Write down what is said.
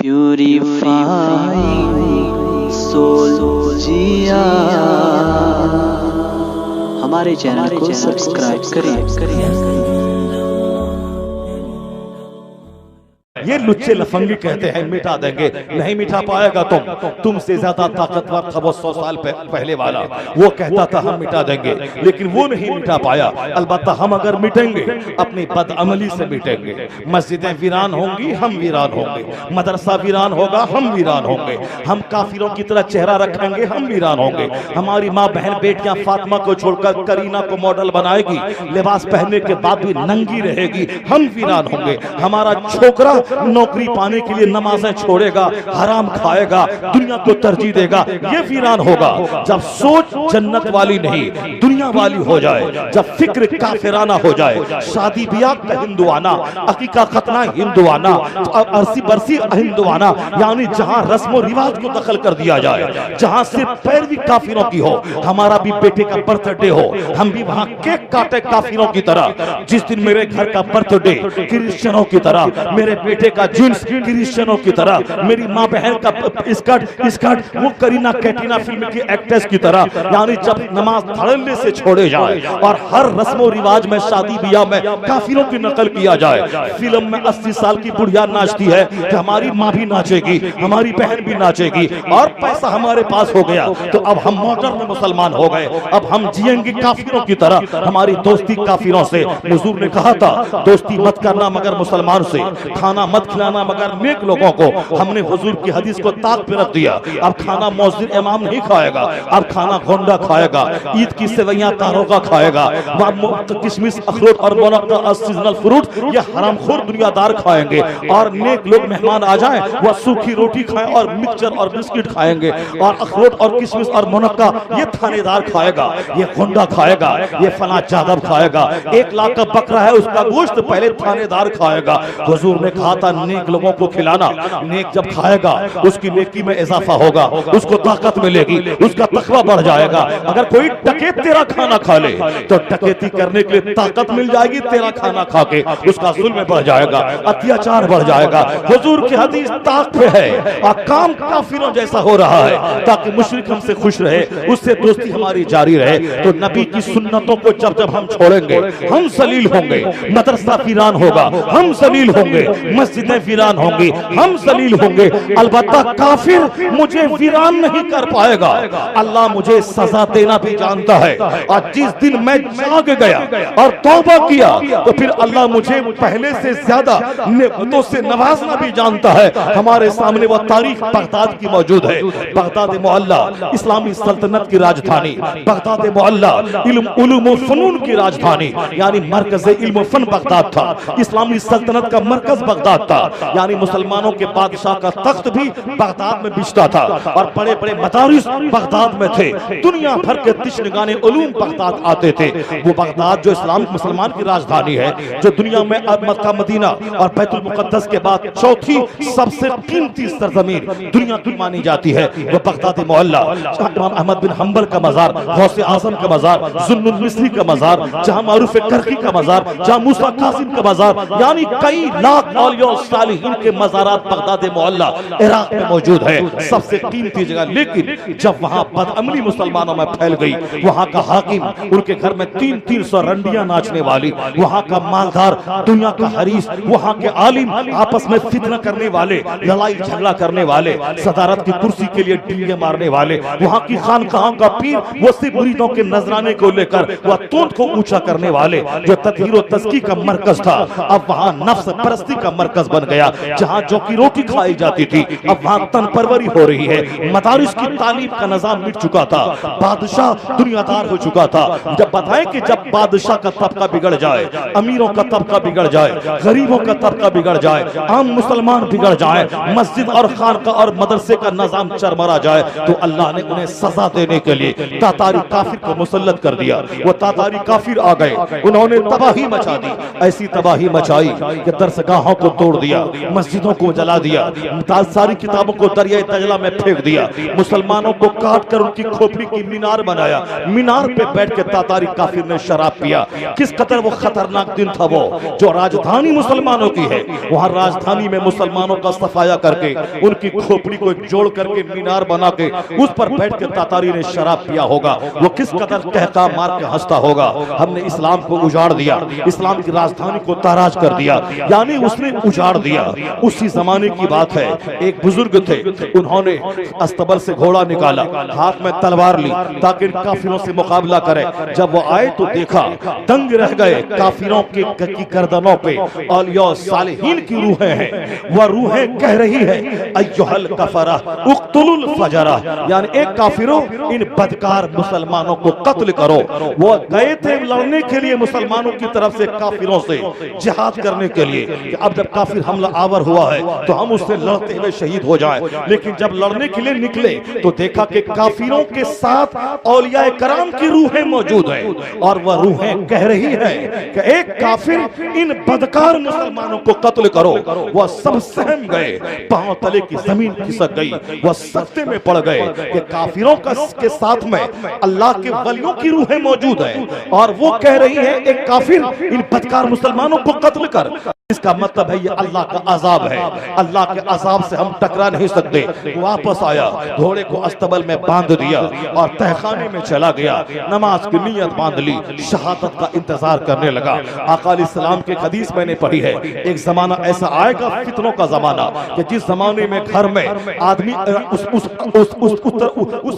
Purifying soul जिया। हमारे channel को subscribe करें। ये लुच्चे लफंगी कहते हैं मिटा देंगे, नहीं मिटा पाएगा तुमसे ज्यादा ताकतवर था वो 100 साल पहले वाला। वो कहता था हम मिटा देंगे, लेकिन वो नहीं मिटा पाया। अलबत्ता हम अगर मिटेंगे अपनी बदअमली से मिटेंगे। मस्जिदें वीरान होंगी, हम वीरान होंगे। मदरसा वीरान होगा, हम वीरान होंगे। हम काफिरों की तरह चेहरा रखेंगे, हम वीरान होंगे। हमारी माँ बहन बेटियां फातिमा को छोड़कर करीना को मॉडल बनाएगी, लिबास पहनने के बाद भी नंगी रहेगी, हम वीरान होंगे। हमारा छोकरा नौकरी पाने के लिए नमाजें छोड़ेगा, हराम खाएगा, दुनिया को तरजीह देगा, ये वीरान होगा। जब सोच जन्नत वाली नहीं दुनिया वाली हो जाए, जब फिक्र काफिराना हो जाए, शादी ब्याह का हिंदुआना, अकीका खतना हिंदुआना, अरसी बरसी हिंदुआना, यानी जहां रस्म रिवाज को दखल कर दिया जाए, जहां सिर्फ पैरवी काफिरों की हो। हमारा भी बेटे का बर्थडे हो, हम भी वहां केक काटे काफिरों की तरह। जिस दिन मेरे घर का बर्थडे क्रिश्चियनों की तरह, मेरे बेटे का जींस क्रिश्चियनों की तरह, मेरी माँ बहन का स्कर्ट वो करीना कैटरीना फिल्म की एक्ट्रेस की तरह, यानी जब नमाज धड़ल्ले से छोड़े जाए और हर रस्म रिवाज में शादी ब्याह में काफिरों की नकल किया जाए। फिल्म में 80 साल की बुढ़िया नाचती है कि हमारी माँ भी नाचेगी, हमारी बहन भी नाचेगी, और पैसा हमारे पास हो गया तो अब हम मॉडर्न मुसलमान हो गए, अब हम जिएंगे काफिरों की तरह। हमारी दोस्ती काफिरों से, हुजूर ने कहा था दोस्ती मत करना मगर मुसलमान से, खाना मत खिलाना मगर नेक लोगों को। हमने हुजूर की हदीस को ताक पे रख दिया। अब खाना मौजूद इमाम नहीं खाएगा, अब खाना गोंडा खाएगा, ईद की सेवैयां तारोगा खाएगा, किशमिश अखरोट और मुनक्का सीजनल फ्रूट ये हरामखोर दुनियादार खाएंगे। और नेक लोग मेहमान आ जाएं वह सूखी रोटी खाएं और मिक्सचर और बिस्किट खाएंगे, और अखरोट और किशमिश और मुनक्का ये थानेदार खाएगा, ये गोंडा खाएगा, ये फला जादव खाएगा। 1 लाख का बकरा है उसका गोश्त पहले थानेदार खाएगा। हुजूर ने कहा था नेक लोगों को खिलाना, नेक जब खाएगा उसकी नेकी में इजाफा होगा, उसको ताकत मिलेगी, उसका तकवा बढ़ जाएगा। अगर कोई डकैत तेरा खाना खा ले तो डकैती करने के लिए ताकत मिल जाएगी, तेरा खाना खा के उसका जुल्म बढ़ जाएगा, अत्याचार बढ़ जाएगा। हुजूर की हदीस ताक पे है और काम काफिरों जैसा हो रहा है ताकि मुशरिक हमसे खुश रहे, उससे दोस्ती हमारी जारी रहे। तो नबी की सुन्नतों को जब जब हम छोड़ेंगे हम सलील होंगे, मदरसा वीरान होगा, हम सलील होंगे, मस्जिदें वीरान होंगी, हम जलील होंगे। अलबत्ता काफिर मुझे वीरान नहीं कर पाएगा। अल्लाह मुझे सजा देना भी जानता है, और जिस दिन मैं जाग गया और तौबा किया तो फिर अल्लाह मुझे पहले से ज्यादा नेमतों से नवाजना भी जानता है। हमारे सामने वह तारीख बगदाद की मौजूद है। बगदाद मोहल्ला इस्लामी सल्तनत की राजधानी, बगदाद मोहल्ला इल्म व फनून की राजधानी, यानी मरकज इल्म व फन बगदाद था। इस्लामी सल्तनत का मरकज बगदाद था, यानी मुसलमानों के बादशाह का तख्त भी बगदाद में बिछता था, और बड़े बड़े मदारिस बगदाद में थे। दुनिया भर के तिश्नगाने उलूम बगदाद आते थे। वो बगदाद जो इस्लाम मुसलमान की राजधानी है, जो दुनिया में अब मक्का मदीना और बैतुल मुकद्दस के बाद चौथी सबसे कीमती सरजमीन दुनिया की मानी जाती है, वो बगदाद मोहल्ला। इमाम अहमद बिन हंबल का मजार, गौसे आजम का मजार, जुन्नुल मिस्री का मजार, जहां मारूफ करकी का मजार, जहां मूसा कासिम का मजार, यानी कई लाख औलिया सालिहीन के मज़ारात बगदाद मोहल्ला इराक में मौजूद है, सबसे कीमती जगह। लेकिन जब वहां बदअमली मुसलमानों में फैल गई, वहां का हाकिम, उनके घर में 300 रंडियां नाचने वाली, वहां का मालदार, दुनिया का हरीस, वहां के आलिम, आपस में फितना करने वाले, लड़ाई झगड़ा करने वाले, सदारत की कुर्सी के लिए डिंगे मारने वाले, वहां की खानकाहों का पीर वो सिर्फ मुरीदों के नजराने को लेकर वह तोंद को ऊंचा करने वाले, जो तत्हीर व तज़की का मरकज था, अब वहां नफ्स परस्ती का मरकज बन गया। जहां जो की रोटी खाई जाती थी अब वहां तन परवरी हो रही है। मदारिस की तालीम का निजाम मिट चुका था, बादशाह दुनियादार हो चुका था। जब बताएं कि जब बादशाह का तबका बिगड़ जाए, अमीरों का तबका बिगड़ जाए, गरीबों का तबका बिगड़ जाए, आम मुसलमान बिगड़ जाए, मस्जिद और खानका और मदरसे का निजाम चरमरा जाए, तो अल्लाह ने उन्हें सजा देने के लिए तातारी काफिर को मुसल्लत कर दिया। वो तातारी काफिर आ गए, उन्होंने तबाही मचा दी, ऐसी तबाही मचाई कि दरसगाहों को तोड़ दिया, मस्जिदों को जला दिया, सारी किताबों को दरिया दजला में फेंक दिया, मुसलमानों को काट कर उनकी खोपड़ी की मीनार बनाया, मीनार पे बैठ के तातारी काफिर ने शराब पिया। किस कदर वो खतरनाक दिन था वो, जो राजधानी मुसलमानों की है, वहां राजधानी में मुसलमानों का सफाया करके उनकी खोपड़ी को जोड़ करके मीनार बना के उस पर बैठ के तातारी ने शराब पिया होगा। वो किस कदर कहका मार के हंसता होगा, हमने इस्लाम को उजाड़ दिया, इस्लाम की राजधानी को ताराज कर दिया, यानी उसने उजाड़ दिया। उसी जमाने की बात है, एक बुजुर्ग थे, उन्होंने अस्तबल से घोड़ा निकाला, हाथ में तलवार ली ताकि काफिरों से मुकाबला करे। जब वो आए तो देखा, दंग रह गए, काफिरों की गर्दनों पे औलिया सालिहीन की रूहें हैं। वह रूहें कह रही है अय्युहल कफरा उक्तुलुल फजरा, यानी एक काफिरों इन बदकार मुसलमानों को कत्ल करो। वो गए थे लड़ने के लिए मुसलमानों की तरफ से काफिरों से जिहाद करने के लिए कि अब जब काफिर हमला आवर हुआ है तो हम उससे लड़ते हुए शहीद हो जाएं। लेकिन जब लड़ने के लिए निकले तो देखा कि काफिरों के साथ औलिया कराम की रूहें मौजूद हैं और वह रूहें कह रही है कि एक काफिर इन बदकार मुसलमानों को कत्ल करो। वह सब सहम गए, पांव तले की जमीन खिसक गई, वह सख्ते में पड़ गए कि काफिरों के साथ में अल्लाह के वलियों की रूहें मौजूद हैं और वो कह रही है एक काफिर इन बदकार मुसलमानों को कत्ल कर। इसका मतलब है ये अल्लाह का अजाब है, अल्लाह के अजाब से हम टकरा नहीं सकते। वापस आया, घोड़े को अस्तबल में बांध दिया और तहखाने में चला गया, नमाज की नियत बांध ली, शहादत का इंतजार करने लगा। आका अलैहिस्सलाम के हदीस मैंने पढ़ी है, एक जमाना ऐसा आएगा, फितनों का जमाना, कि जिस जमाने में घर में आदमी उस